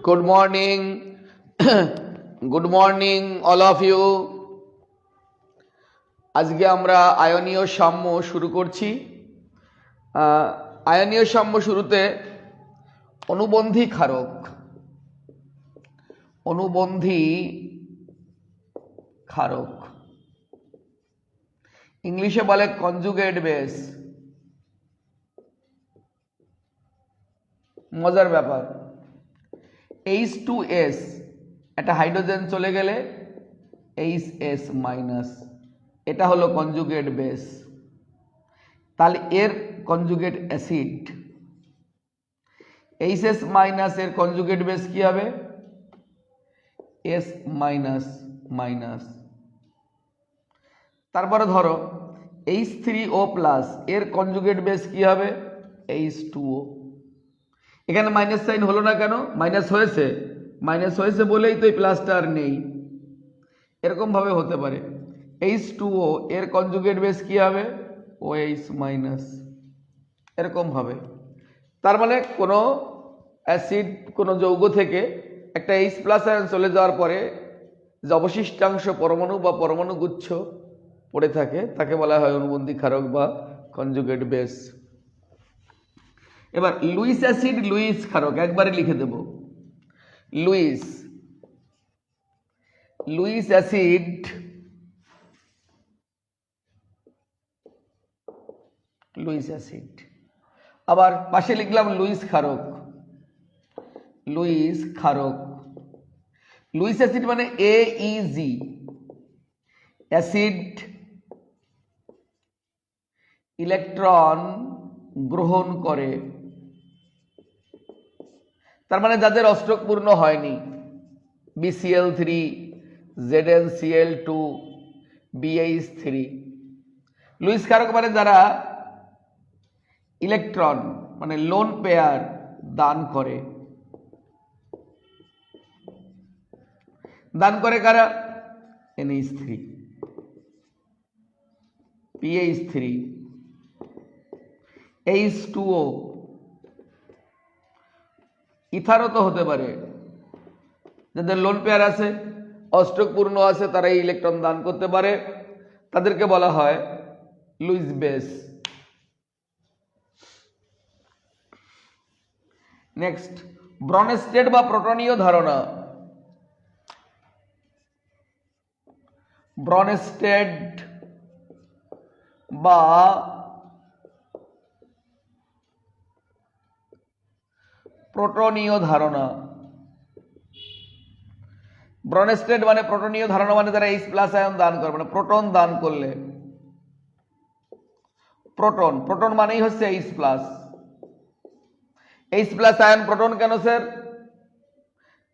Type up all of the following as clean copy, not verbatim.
Good morning. Good morning all of you. আজকে আমরা আয়নীয় সাম্য শুরু করছি। আয়নীয় সাম্য শুরুতে অনুবন্ধী ক্ষারক, অনুবন্ধী ক্ষারক ইংলিশে বলে কনজুগেট বেস। মজার ব্যাপার, H2S একটা হাইড্রোজেন চলে গেলে HS মাইনাস, এটা হলো কনজুগেট বেস। তাহলে এর কনজুগেট অ্যাসিড HS মাইনাস এর কনজুগেট বেস কি হবে? S minus minus. তারপরে ধরো H3O প্লাস এর কনজুগেট বেস কি হবে? H2O। এখানে মাইনাস সাইন হলো না কেন? মাইনাস হয়েছে বলেই তো এই প্লাসটা আর নেই। এরকম ভাবে হতে পারে। H2O এর কনজুগেট বেস কি হবে? OH minus. এরকম হবে। তার মানে কোনো অ্যাসিড, কোনো যৌগ থেকে একটা H প্লাস আয়ন চলে যাওয়ার পরে যে অবশিষ্টাংশ পরমাণু বা পরমাণু গুচ্ছ পড়ে থাকে তাকে বলা হয় অনুবন্ধী ক্ষারক বা কনজুগেট বেস। এবার লুইস অ্যাসিড, লুইস ক্ষারক একবারে লিখে দেব। Lewis acid, Lewis acid. আবার পাশে লিখলাম লুইস ক্ষারক, লুইস ক্ষারক। লুইস অ্যাসিড মানে AEG, অ্যাসিড ইলেকট্রন গ্রহণ করে। তার মানে যাদের অষ্টক পূর্ণ হয়নি, BCl3, ZnCl2, BH3। লুইস ক্ষারক মানে যারা ইলেকট্রন মানে লোন পেয়ার দান করে। দান করে কারা? NH3, PH3, H2O, ইথারও তো হতে পারে। যাদের লোন পেয়ার আছে, অষ্টক পূর্ণ আছে, তারা এই ইলেকট্রন দান করতে পারে, তাদেরকে বলা হয় লুইস বেস। নেক্সট, ব্রনস্টেড বা প্রোটনীয় ধারণা। ব্রনস্টেড বা প্রোটনীয় ধারণা। ব্রনস্টেড মানে প্রোটনীয় ধারণা মানে যারা H প্লাস আয়ন দান করে, মানে প্রোটন দান করলে। প্রোটন মানেই হচ্ছে H plus. H plus ion proton কেন স্যার?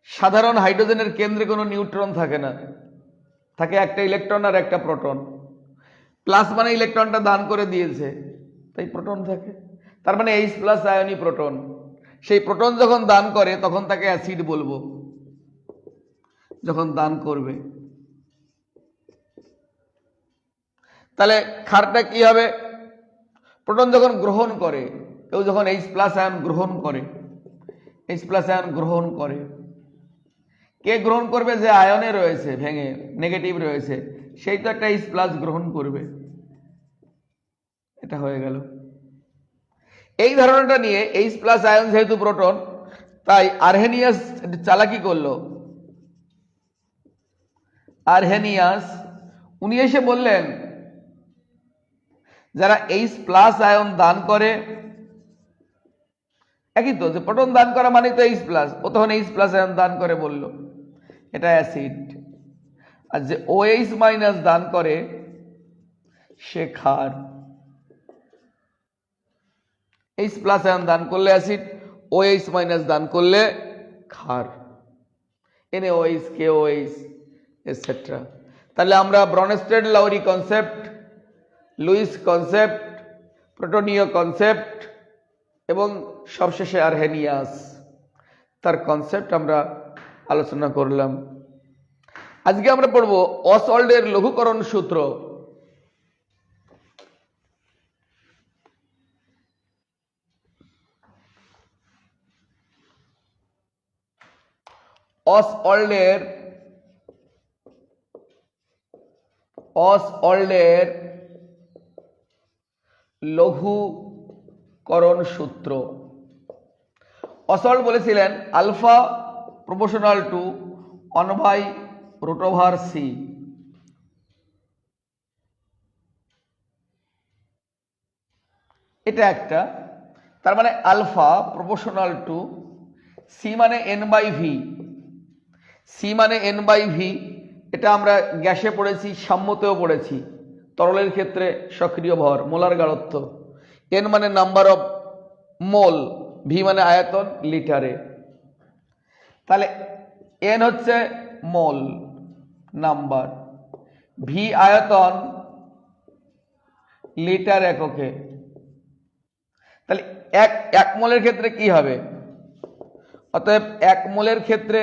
সাধারণ হাইড্রোজেনের কেন্দ্রে কোনো নিউট্রন থাকে না, থাকে একটা ইলেকট্রন আর একটা প্রোটন। প্লাস মানে ইলেকট্রনটা দান করে দিয়েছে, তাই প্রোটন থাকে। তার মানে H প্লাস আয়নই প্রোটন। সেই প্রোটন যখন দান করে তখন তাকে অ্যাসিড বলবো, যখন দান করবে। তাহলে ক্ষারটা কি হবে? প্রোটন যখন গ্রহণ করে, কেউ যখন H প্লাস আয়ন গ্রহণ করে, H প্লাস আয়ন গ্রহণ করে, কে গ্রহণ করবে? যে আয়নে রয়েছে, ভেঙে নেগেটিভ রয়েছে, সেই তো একটা H প্লাস গ্রহণ করবে। এটা হয়ে গেল। এই ধারণাটা নিয়ে H প্লাস আয়ন যেহেতু প্রোটন, তাই আর্হেনিয়াস চালাকি করলো। আর্হেনিয়াস উনি এসে বললেন যারা H প্লাস আয়ন দান করে, একই তো, যে প্রোটন দান করা মানে তো H প্লাস, ও তখন H প্লাস আয়ন দান করে বলল, এটা অ্যাসিড। আর যে OH মাইনাস দান করে সে ক্ষার। H প্লাস আয়ন দান করলে অ্যাসিড, OH মাইনাস দান করলে ক্ষার। NaOH, KOH etcetera. তাহলে আমরা Brønsted লাউরি concept, Luis concept, প্রোটনীয় concept এবং সবশেষে আর্হেনিয়াস তার কনসেপ্ট আমরা আলোচনা করলাম। আজকে আমরা পড়ব অসওয়াল্ডের লঘুকরণ সূত্র। অসওয়াল্ডের লঘুকরণ সূত্র। অসওয়াল্ড বলেছিলেন আলফা প্রপোর্শনাল টু 1/√c। এটা একটা, তার মানে আলফা প্রপোর্শনাল টু সি মানে n/v, সি মানে n/v। এটা আমরা গ্যাসে পড়েছি, সাম্যতেও পড়েছি, তরলের ক্ষেত্রে সক্রিয় ভর, মোলার গাঢ়ত্ব। n মানে নাম্বার অফ মোল, ভি মানে আয়তন লিটারে। তাহলে n হচ্ছে মোল নাম্বার, ভি আয়তন লিটার এককে। তাহলে এক মোলের ক্ষেত্রে কি হবে? অতএব 1 মোলের ক্ষেত্রে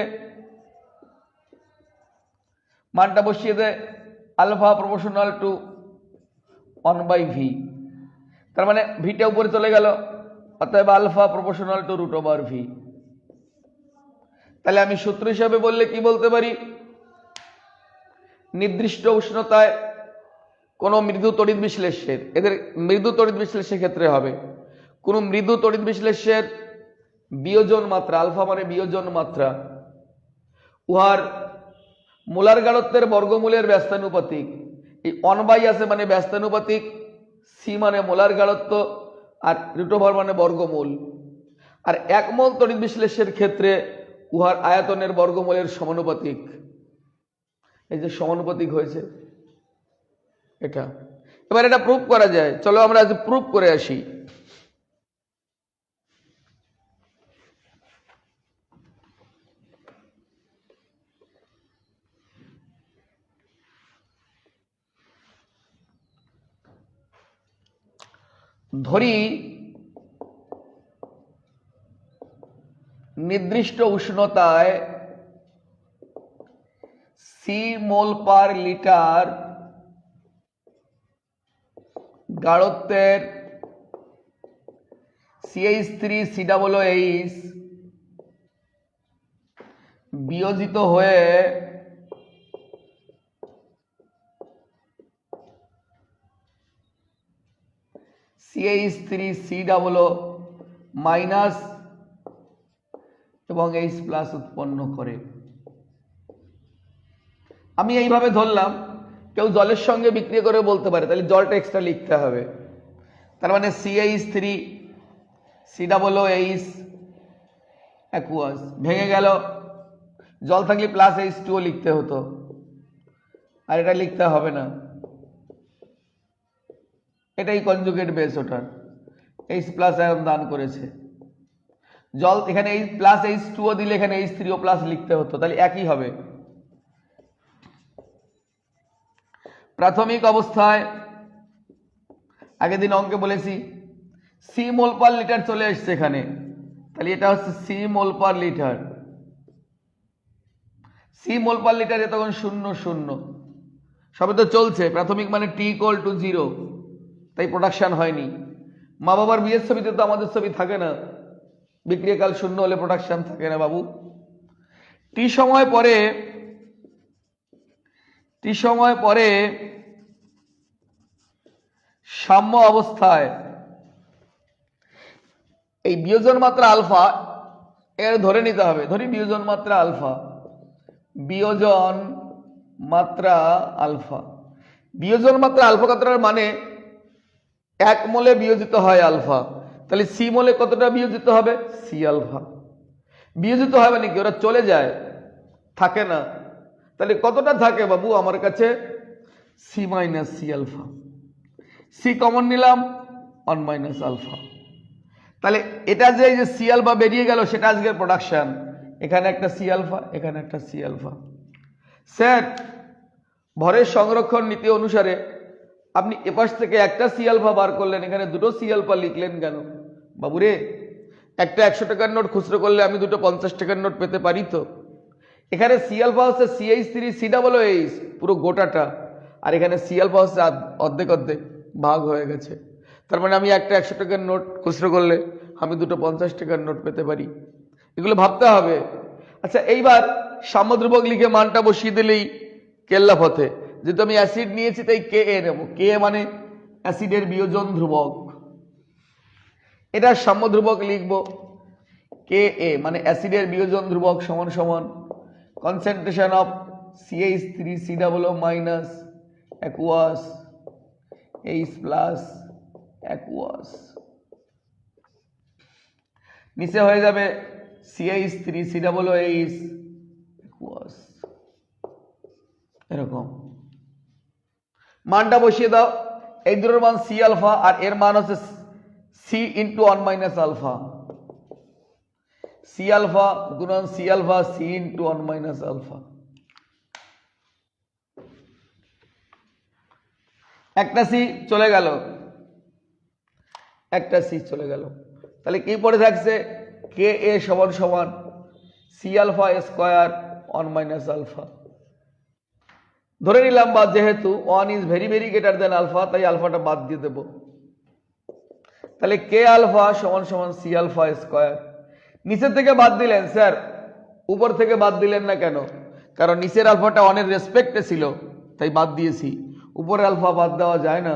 মানটা বসিয়ে দেয় আলফা প্রপোর্শনাল টু 1/v। তার মানে ভিটা উপরে চলে গেল, অতএব আলফা প্রপোর্শনাল টু √v। তাহলে আমি সূত্র হিসাবে বললে কি বলতে পারি? নির্দিষ্ট উষ্ণতায় কোনো মৃদু তড়িৎ বিশ্লেষ্যের, এদের মৃদু তড়িৎ বিশ্লেষ্যের ক্ষেত্রে হবে, কোন মৃদু তড়িৎ বিশ্লেষ্যের বিয়োজন মাত্রা, আলফা মানে বিয়োজন মাত্রা, উহার মোলার গাঢ়ত্বের বর্গমূলের ব্যস্তানুপাতিক। এই 1/, আছে মানে ব্যস্তানুপাতিক, সি মানে মোলার গাঢ়ত্ব, আর √v মানে বর্গমূল। আর 1 মোল তড়িৎ বিশ্লেষ্যের ক্ষেত্রে উহার আয়তনের বর্গমূলের সমানুপাতিক। এই যে সমানুপাতিক হয়েছে এটা। এবার এটা প্রুফ করা যায়, চলো আমরা আজ প্রুফ করে আসি। ধরি নির্দিষ্ট উষ্ণতায় সি মোল পার লিটার গাঢ়ত্বের CH3COOH বিয়োজিত হয়ে CH3COO মাইনাস এবং H প্লাস উৎপন্ন করে। আমি এইভাবে ধরলাম, কেউ জলের সঙ্গে বিক্রিয়া করে বলতে পারে, তাহলে জলটা এক্সট্রা লিখতে হবে। তার মানে CH3COOH অ্যাকুয়াস ভেঙে গেল, জল থাকলে প্লাস H2O লিখতে হতো, আর এটা লিখতে হবে না, এটাই কনজুগেট বেস ওটার, H প্লাস আয়ন দান করেছে। জল এখানে প্লাস H2O দিলে এখানে H3O প্লাস লিখতে হতো, তাহলে একই হবে। প্রাথমিক অবস্থায় আগের দিন অঙ্কে বলেছি সি মোল পার লিটার চলে এসছে এখানে, তাহলে এটা হচ্ছে সি মোল পার লিটার। সি মোল পার লিটারে তখন 0 সবে তো চলছে, প্রাথমিক মানে T=0, তাই প্রোডাকশন হয়নি। মা বাবার বিয়ের ছবিতে তো আমাদের ছবি থাকে না, বিক্রিয়াকাল 0 হলে প্রোডাকশন থাকে না বাবু। টি সময় পরে সাম্য অবস্থায় এই বিয়োজন মাত্রা আলফা এর ধরে নিতে হবে। ধরি বিয়োজন মাত্রা আলফা, বিয়োজন মাত্রা আলফা, বিয়োজন মাত্রা আলফা কতটার মানে 1 মোলে বিয়োজিত হয় আলফা, তাহলে সি মোলে কতটা বিয়োজিত হবে? C alpha. বিয়োজিত হয় মানে কি? ওরা চলে যায়, থাকে না। তাহলে কতটা থাকে বাবু আমার কাছে? C minus C alpha. C common নিলাম, 1 - আলফা। তাহলে এটা যে সি আলফা বেরিয়ে গেল সেটা আজকের প্রোডাকশন। এখানে একটা সি আলফা, এখানে একটা সি আলফা। স্যার ভরের সংরক্ষণ নীতি অনুসারে আপনি এপাশ থেকে একটা সি আলফা বার করলেন, এখানে দুটো সি আলফা লিখলেন কেন? বাবুরে একটা 100 টাকার নোট খুচরো করলে আমি দুটো 50 টাকার নোট পেতে পারি তো। এখানে সি আলফা হচ্ছে CH3COOH পুরো গোটাটা, আর এখানে সি আলফা হচ্ছে অর্ধেক অর্ধেক ভাগ হয়ে গেছে। তার মানে আমি একটা 100 টাকার নোট খুচরো করলে আমি দুটো 50 টাকার নোট পেতে পারি। এগুলো ভাবতে হবে। আচ্ছা এইবার সাম্যধ্রুবক লিখে মানটা বসিয়ে দিলেই কেল্লা পথে। যেহেতু আমি অ্যাসিড নিয়েছি তাই কে এ নেব, কে মানে অ্যাসিডের বিয়োজন ধ্রুবক, এটা সাম্যধ্রুবক লিখব। কে এ মানে অ্যাসিডের বিয়োজন ধ্রুবক সমান সমান concentration of CH3COO minus aqueous H plus aqueous, নিচে হয়ে যাবে CH3COOH অ্যাকুয়াস। এরকম মানটা বসিয়ে দাও। এই দুটোর মান সি আলফা আর এর মান হচ্ছে C into 1 minus alpha, C alpha গুণন C alpha C into 1 minus alpha. একটা সি চলে গেল, একটা সি চলে গেল, তাহলে কি পড়ে থাকছে কে এ সমান সমান C alpha square 1 minus alpha. ধরে নিলাম বা যেহেতু 1 is very very greater than alpha, তাই আলফাটা বাদ দিয়ে দেব। তাহলে কে আলফা সমান সমান সি আলফা স্কোয়ার। নিচের থেকে বাদ দিলেন স্যার, উপর থেকে বাদ দিলেন না কেন? কারণ নিচের আলফাটা অনেক রেসপেক্টে ছিল তাই বাদ দিয়েছি, উপরে আলফা বাদ দেওয়া যায় না।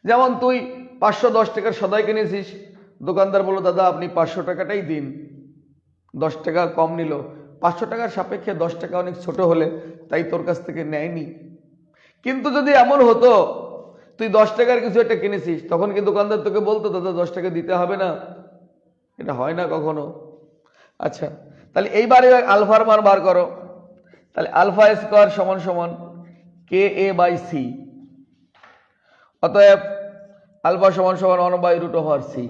যেমন তুই 510 টাকার সদাই কিনেছিস, দোকানদার বলল দাদা আপনি 500 টাকাটাই দিন, 10 টাকা কম নিল। 500 টাকার সাপেক্ষে 10 টাকা অনেক ছোট হলে তাই তোর কাছ থেকে নেয়নি। কিন্তু যদি এমন হতো তুই 10 টাকার কিছু একটা কিনেছিস, তখন কি দোকানদার তোকে বলতো দাদা 10 টাকা দিতে হবে না? এটা হয় না কখনো। আচ্ছা, তাহলে এইবারে আলফার মান বার করো। তাহলে আলফা স্কোয়ার সমান সমান কে এ বাই সি, অতএব আলফা সমান সমান 1 বাই রুট ওভার সি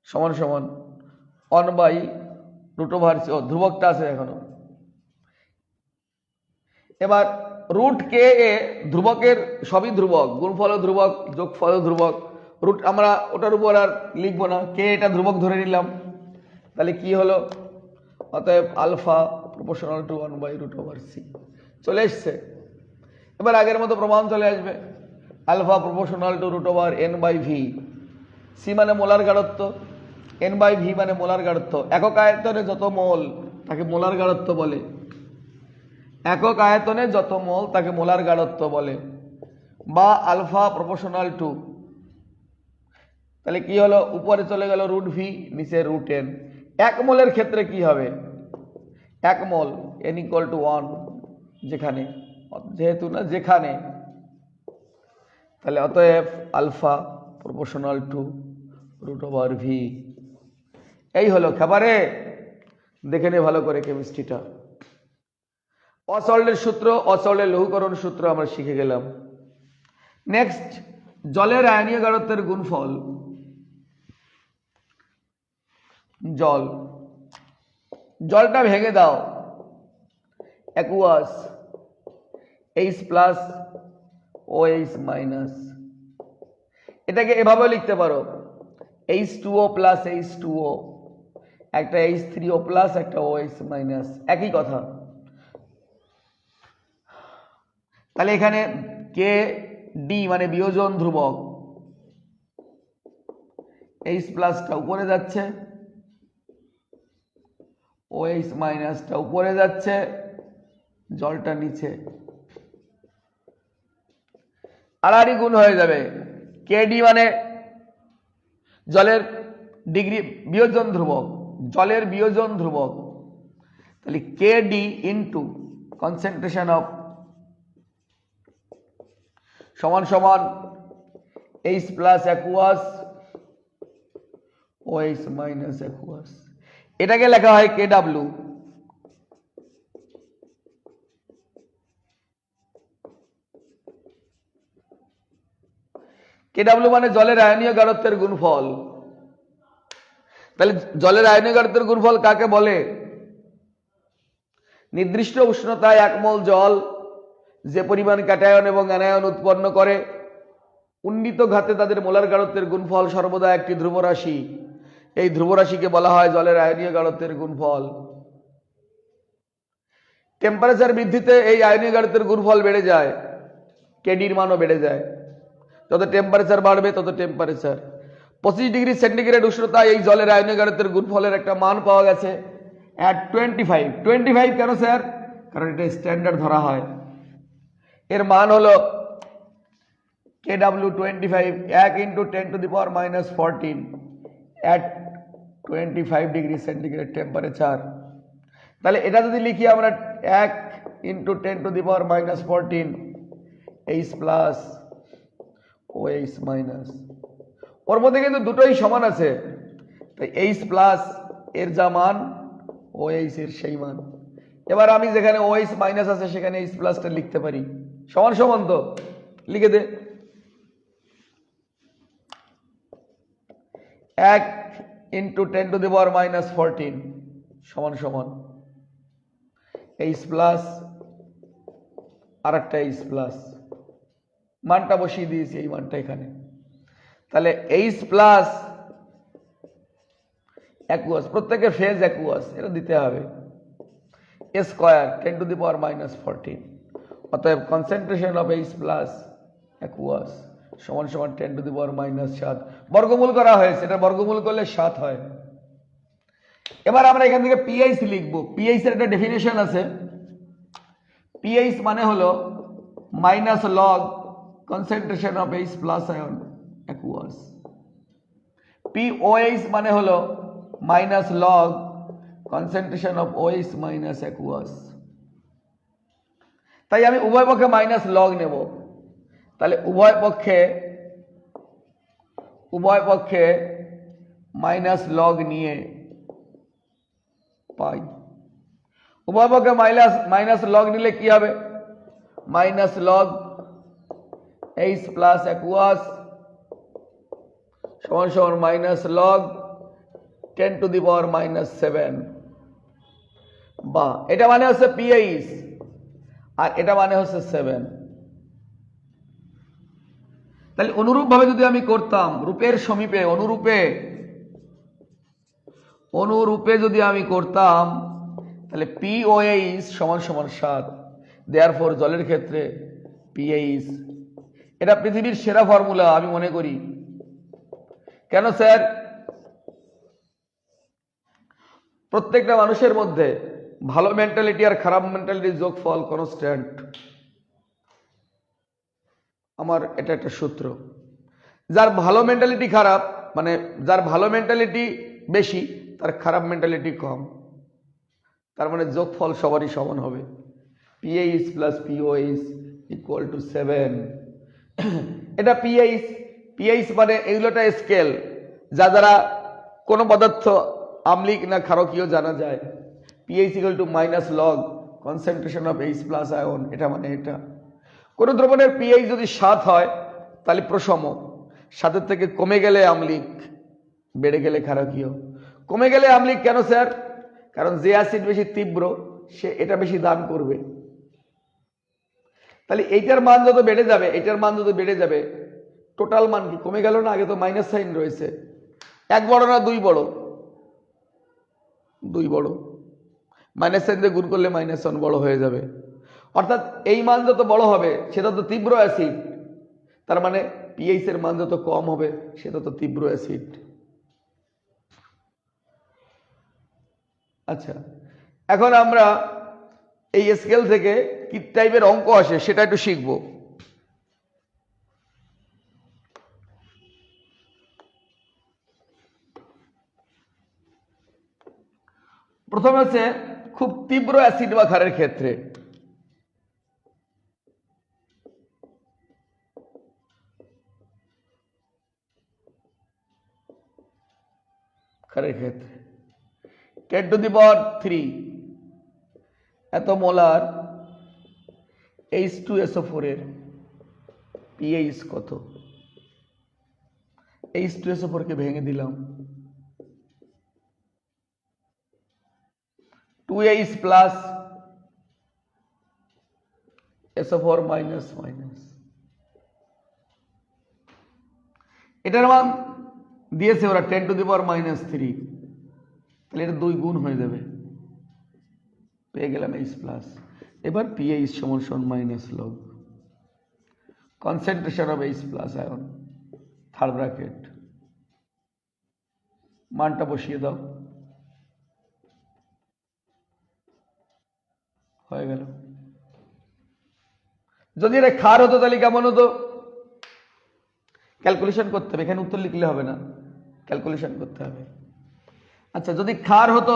সমান সমান 1 বাই রুট ওভার সি। ও ধ্রুবকটা আছে এখনো। এবার রুট কে এ, ধ্রুবকের সবই ধ্রুবক, গুণফল ধ্রুবক, যোগফল ধ্রুবক, রুট আমরা ওটার উপর আর লিখবো না, কে এটা ধ্রুবক ধরে নিলাম। তাহলে কি হলো, অতএব alpha proportional to 1 by root over C চলে এসছে। এবার আগের মতো প্রমাণ চলে আসবে, alpha proportional to root over n by V. C মানে মোলার গাঢ়ত্ব, এন বাই ভি মানে মোলার গাঢ়ত্ব। একক আয়তনে যত মোল তাকে মোলার গাঢ়ত্ব বলে, একক আয়তনে যত মোল তাকে মোলার গাঢ়ত্ব বলে, বা আলফা প্রপোর্শনাল টু। তাহলে কি হলো, উপরে চলে গেল রুট ভি, নিচে রুট এন। 1 মোলের ক্ষেত্রে কি হবে, 1 মোল n ইকুয়াল টু 1, যেখানে, যেহেতু না যেখানে, তাহলে অতএব alpha proportional to root over V. এই হলো খাবারে, দেখে নে ভালো করে কেমিস্ট্রিটা। অসল্টের সূত্র, অসল্টের লঘুকরণ সূত্র আমরা শিখে গেলাম। নেক্সট, জলের আয়নীয় গাঢ়ত্বের গুণফল। জল, জলটা ভেঙে দাও, aqueous H plus OH minus. এটাকে এভাবে লিখতে পারো H2O প্লাস H2O, একটা H3O প্লাস একটা OH মাইনাস, একই কথা। তাহলে এখানে কে ডি মানে বিয়োজন ধ্রুবক, H প্লাসটা উপরে যাচ্ছে, OH মাইনাসটা উপরে যাচ্ছে, জলটা নিচে, আড়াআড়ি গুণ হয়ে যাবে। কেডি মানে জলের ডিগ্রি বিয়োজন ধ্রুবক, জলের বিয়োজন ধ্রুবক। তাহলে কেডি ইন্টু কনসেন্ট্রেশন অফ সমান সমান H plus aqueous OH minus aqueous. এটাকে লেখা হয় কে ডাব্লু। কে ডাব্লু মানে জলের আয়নীয় গাঢ়ত্বের গুণফল। তাহলে জলের আয়নীয় গাঢ়ত্বের গুণফল কাকে বলে? নির্দিষ্ট উষ্ণতায় 1 মোল জল যে পরিমাণ ক্যাটায়ন এবং অ্যানায়ন উৎপন্ন করে, উন্নীত ঘাতে তাদের মোলার গাঢ়ত্বের গুণফল সর্বদা একটি ধ্রুবরাশি। এই ধ্রুবরাশিকে বলা হয় জলের আয়নীয় গাঢ়ত্বের গুণফল। টেম্পারেচার বৃদ্ধিতে এই আয়নীয় গাঢ়ত্বের গুণফল বেড়ে যায়, কেডির মানও বেড়ে যায়। যত টেম্পারেচার বাড়বে তত টেম্পারেচার। 25 ডিগ্রি সেন্টিগ্রেড উষ্ণতায় এই জলের আয়নীয় গাঢ়ত্বের গুণফলের একটা মান পাওয়া গেছে, অ্যাট 25 কেন স্যার? কারণ এটা স্ট্যান্ডার্ড ধরা হয়। এর মান হলো KW 25 1 × 10⁻⁻14 at 25 degree centigrade temperature. তাহলে এটা যদি লিখি আমরা 1 × 10⁻⁻14 H প্লাস OH মাইনাস, ওর মধ্যে কিন্তু দুটোই সমান আছে, তাই H প্লাস এর যা মান OH এর সেই মান। এবার আমি যেখানে OH মাইনাস আছে সেখানে H প্লাসটা লিখতে পারি, সমান সমান তো, লিখে দে। 1 × 10⁻⁻14 সমান সমান H প্লাস আর একটা H প্লাস, মানটা বসিয়ে দিয়েছি এই মানটা এখানে। তাহলে H প্লাস অ্যাকুয়াস, প্রত্যেকের ফেজ অ্যাকুয়াস, এটা দিতে হবে স্কয়ার 10⁻⁻14, অতএব concentration of H plus aqueous সমান সমান 10⁻⁻7। বর্গমূল করা হয়েছে, এটা বর্গমূল করলে 7 হয়। এবার আমরা এখান থেকে পিএইচ লিখব। পিএইচ এর একটা ডেফিনেশন আছে। পিএইচ মানে হলো minus log concentration of H plus ion aqueous. POH মানে হলো minus log concentration of OH minus aqueous. তাই আমি উভয় পক্ষে মাইনাস লগ নেব। তাহলে উভয় পক্ষে মাইনাস লগ নিয়ে পাই। উভয় পক্ষে মাইনাস লগ নিলে কি হবে? Minus log H plus aqueous সমান সমান মাইনাস লগ 10⁻⁻7, বা এটা মানে হচ্ছে পিএইচ আর এটা মানে হচ্ছে 7। তাহলে অনুরূপভাবে যদি আমি করতাম রূপের সমীপে অনুরূপে যদি আমি করতাম তাহলে POH সমান সমান 7। দেয়ারফর জলের ক্ষেত্রে PH, এটা পৃথিবীর সেরা ফর্মুলা আমি মনে করি। কেন স্যার? প্রত্যেকটা মানুষের মধ্যে ভালো মেন্টালিটি আর খারাপ মেন্টালিটির যোগফল কনস্ট্যান্ট। আমার এটা একটা সূত্র। যার ভালো মেন্টালিটি খারাপ, মানে যার ভালো মেন্টালিটি বেশি তার খারাপ মেন্টালিটি কম, তার মানে যোগফল সবারই সমান হবে। PH plus POH equal to 7। এটা PH মানে এগুলোটা স্কেল, যা দ্বারা কোনো পদার্থ আম্লিক না ক্ষারকীয় জানা যায়। PH equal to minus log concentration of H plus ion, এটা মানে এটা। কোনো দ্রবণের PH যদি 7 হয় তাহলে প্রশম, 7-এর থেকে কমে গেলে আম্লিক, বেড়ে গেলে ক্ষারকীয়। কমে গেলে আম্লিক কেন স্যার? কারণ যে অ্যাসিড বেশি তীব্র সে এটা বেশি দান করবে। তাহলে এইটার মান যত বেড়ে যাবে, টোটাল মান কি কমে গেল না? আগে তো মাইনাস সাইন রয়েছে। 1 বড় না 2 বড়? 2 বড়। মাইনাস সাইন দিয়ে গুণ করলে -1 বড় হয়ে যাবে। অর্থাৎ এই মান যত বড় হবে সেটা তো তীব্র অ্যাসিড, তার মানে পিএইচ এর মান যত কম হবে সেটা তো তীব্র অ্যাসিড। আচ্ছা, এখন আমরা এই স্কেল থেকে কি টাইপের অঙ্ক আসে সেটা একটু শিখব। প্রথমে হচ্ছে খুব তীব্র অ্যাসিড বা ক্ষারের ক্ষেত্রে। ক্ষারের ক্ষেত্রে 10⁻³ এত মোলার H2SO4 এর পিএইচ কত? H2SO4 কে ভেঙে দিলাম, 2H plus SO4 minus minus. এটার মান দিয়েছে ওরা 10⁻⁻3, তাহলে এটা 2 গুণ হয়ে যাবে, পেয়ে গেলাম H প্লাস। এবার PH সমান সমান minus log concentration of H plus ion, third bracket, মানটা বসিয়ে দাও। হয়ে গেল। যদি এটা ক্ষার হতো তাহলে কেমন হতো? ক্যালকুলেশন করতে হবে, এখানে উত্তর লিখলে হবে না, ক্যালকুলেশন করতে হবে। আচ্ছা, যদি ক্ষার হতো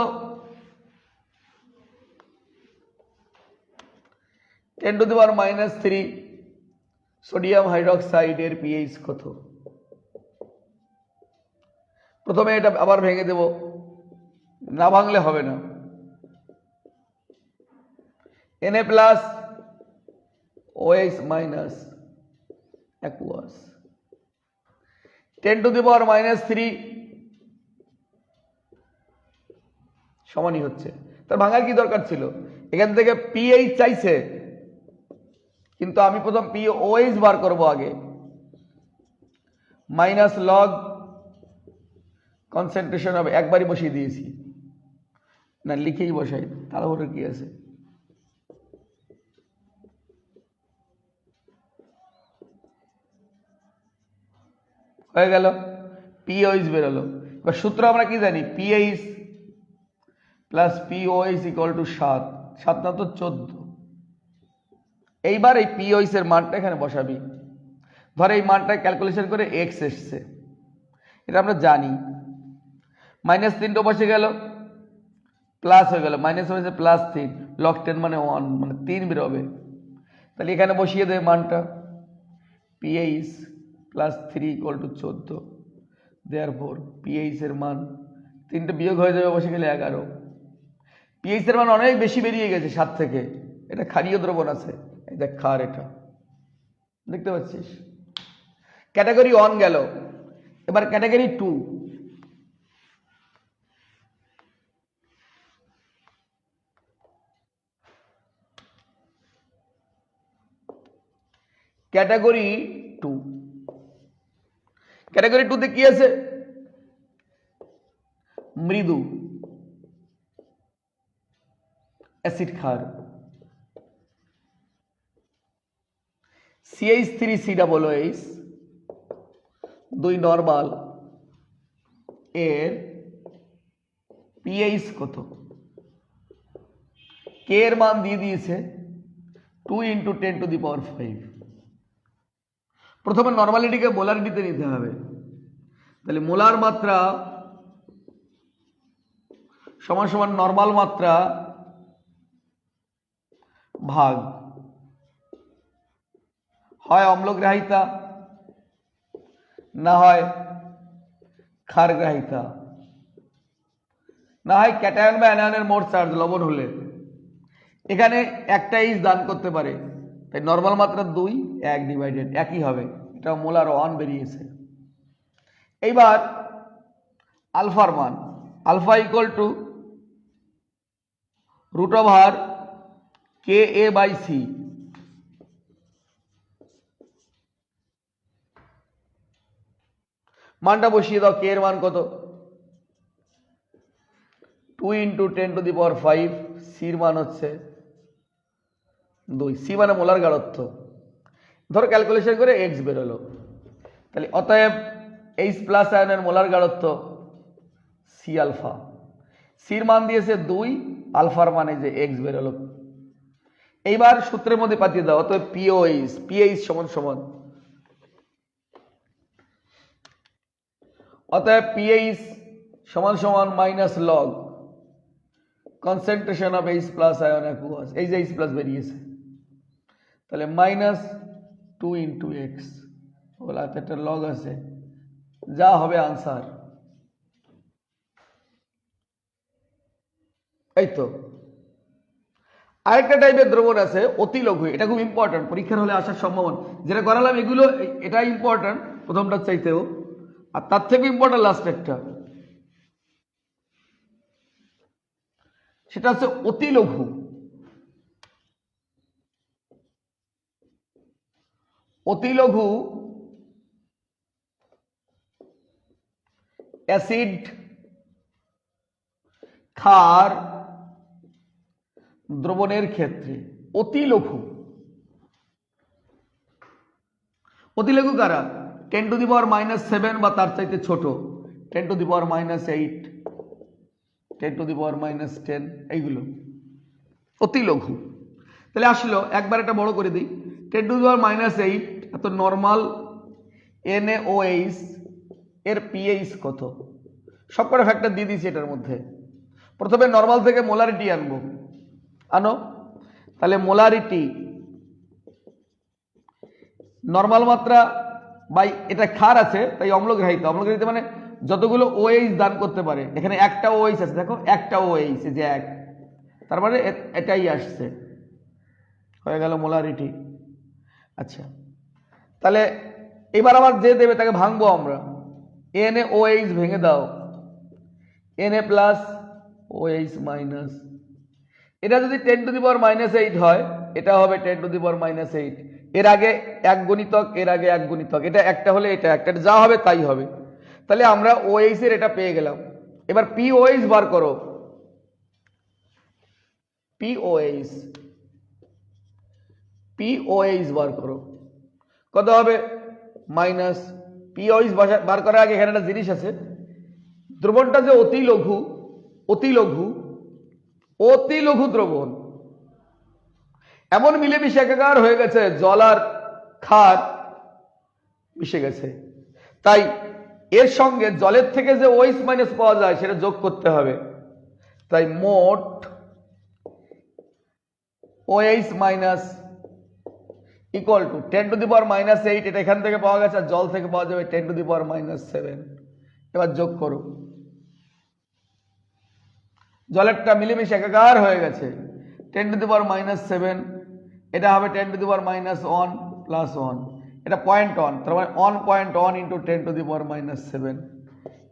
10⁻³ সোডিয়াম হাইড্রোক্সাইডের পিএইচ কত? প্রথমে এটা আবার ভেঙে দেব, না ভাঙলে হবে না। Na+ OH- aqueous 10⁻³ সমানই হচ্ছে। তার ভাঙার কি দরকার ছিল? এখান থেকে পিএইচ চাইছে, কিন্তু আমি প্রথম POH বার করব আগে, -log কনসেন্ট্রেশন হবে, একবারই বসিয়ে দিয়েছি, না লিখেই বসাই, তাড়াহুড়ো কি আছে। হয়ে গেল, POH বেরোলো। এবার সূত্র আমরা কি জানি? PH প্লাস POH = 7, 7 না তো 14। এইবার এই POH এর মানটা এখানে বসাবি। ধর এই মানটা ক্যালকুলেশন করে x এসছে, এটা আমরা জানি। -3 বসে গেল, প্লাস হয়ে গেল, মাইনাস হয়েছে +3, log 10 মানে 1, মানে 3 বেরোবে। তাহলে এখানে বসিয়ে দেবে মানটা, PH প্লাস 3 = 14। দেয়ারফর PH এর মান 3টে বিয়োগ হয়ে যাবে, বসে গেলে 11। PH এর মান অনেক বেশি বেরিয়ে গেছে 7 থেকে, এটা ক্ষারীয় দ্রবণ আছে, এই দেখ ক্ষার, এটা দেখতে পাচ্ছিস। ক্যাটাগরি 1 গেল, এবার ক্যাটাগরি 2। ক্যাটাগরি 2, ক্যাটাগরি 2 তে কি আছে? মৃদু অ্যাসিড ক্ষার, CH3COOH 2 নরমাল, এর পিএইচ কত? কে এর মান দিয়ে দিয়েছে 2 × 10⁵। প্রথমে নর্মালিটিকে মোলারিটিতে নিতে হবে। তাহলে মোলার মাত্রা সমান সমান নর্মাল মাত্রা ভাগ, হয় অম্লগ্রাহিতা না হয় ক্ষারগ্রাহিতা, না হয় ক্যাটায়ন বা অ্যানায়নের মোট চার্জ লবণ হলে। এখানে একটা H দান করতে পারে, তাই নর্মাল মাত্রা 2, 1 ডিভাইডেড একই হবে, এটা মোলার 1 বেরিয়েছে। এইবার আলফার মান, আলফা = √KA/C। মানটা বসিয়ে দাও, কে এর মান কত? 2 × 10⁵, সির মান হচ্ছে 2, সি মানে মোলার গাঢ়ত্ব। ধরো ক্যালকুলেশন করে x বেরোলো, তাহলে অতএব H+ আয়নের মোলার গাঢ়ত্ব C∝। সির মান দিয়েছে 2, আলফার মানে যে x বেরোলো। এইবার সূত্রের মধ্যে পাঠিয়ে দাও, অতএব PH সমান অতএব PH সমান -log concentration of H+ ion aqueous, এই যে H+ বেরিয়েছে, তাহলে -2 × x, বলা একটা লগ আছে, যা হবে আনসার। এই তো। আরেকটা টাইপের দ্রবণ আছে অতি লঘু, এটা খুব ইম্পর্টেন্ট, পরীক্ষার হলে আসার সম্ভাবনা। যেটা করালাম এগুলো, এটা ইম্পর্টেন্ট প্রথমটার চাইতেও, আর তার থেকে ইম্পর্টেন্ট লাস্ট একটা, সেটা হচ্ছে অতি লঘু। অতি লঘু অ্যাসিড ক্ষার দ্রবণের ক্ষেত্রে অতি লঘু কারা? 10⁻⁷ বা তার চাইতে ছোট, 10⁻⁸, 10⁻⁻10, এইগুলো অতি লঘু। তাহলে আসলো একবার এটা বড় করে দিই, 10⁻⁸ এত নর্মাল NaOH এর পিএইচ কত, সবকটা ফ্যাক্টর দিয়ে দিয়েছি এটার মধ্যে। প্রথমে নর্মাল থেকে মোলারিটি আনবো, আনো। তাহলে মোলারিটি নর্মাল মাত্রা বাই, এটা ক্ষার আছে তাই অম্লগ্রাহিত, অম্লগ্রাহিত মানে যতগুলো OH দান করতে পারে, এখানে একটা OH আছে, দেখো একটা OH যে এক, তার মানে এটাই আসছে, হয়ে গেল মোলারিটি। আচ্ছা, তাহলে এবার আবার যে দেবে তাকে ভাঙবো আমরা, NaOH ভেঙে দাও, Na+OH-, এটা যদি 10⁻⁸ হয়, এটা হবে 10⁻⁸, এর আগে এক গুণিতক, এর আগে এক গুণিতক, এটা একটা হলে এটা একটা, যা হবে তাই হবে। তাহলে আমরা OH এর এটা পেয়ে গেলাম। এবার POH বার করো, POH বার করো, কত হবে মাইনাস। POH বার করার আগে এখানে একটা জিনিস আছে, দ্রবণটা যে অতি লঘু, অতি লঘু, অতি লঘু দ্রবণ, এমন মিলেমিশে একাকার হয়ে গেছে, জল আর ক্ষার মিশে গেছে, তাই এর সঙ্গে জলের থেকে যে OH- পাওয়া যায় সেটা যোগ করতে হবে। তাই মোট OH- ইকুয়াল টু 10⁻⁸, এটা এখান থেকে পাওয়া গেছে, আর জল থেকে পাওয়া যাবে 10⁻⁷। এবার যোগ করো, জলেরটা মিলেমিশে একাকার হয়ে গেছে, 10⁻⁷, এটা হবে 10⁻⁻1 + 1, এটা 0.1, তার মানে 1.1 × 10⁻⁷।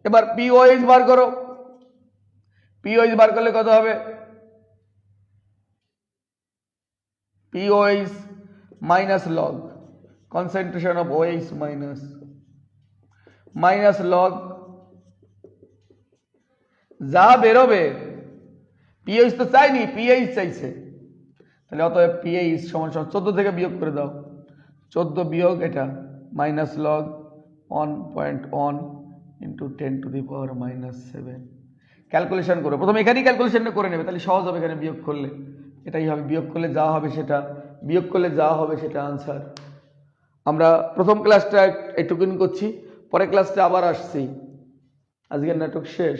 এবার POH বার করো, POH বার করলে কত হবে, POH minus log concentration of OH minus log যা বেরোবে, PH তো চাইনি, PH চাইছে, তাহলে অতএব PH সমান 14 থেকে বিয়োগ করে দাও, 14 বিয়োগ এটা মাইনাস লগ 1.1 × 10⁻⁷। ক্যালকুলেশন করো, প্রথমে এখানেই ক্যালকুলেশনটা করে নেবে, তাহলে সহজ হবে, এখানে বিয়োগ করলে এটাই হবে, বিয়োগ করলে যা হবে সেটা, বিয়োগ করলে যা হবে সেটা আনসার। আমরা প্রথম ক্লাসটা এটুকুন করছি, পরের ক্লাসটা আবার আসছি, আজকের নাটক শেষ।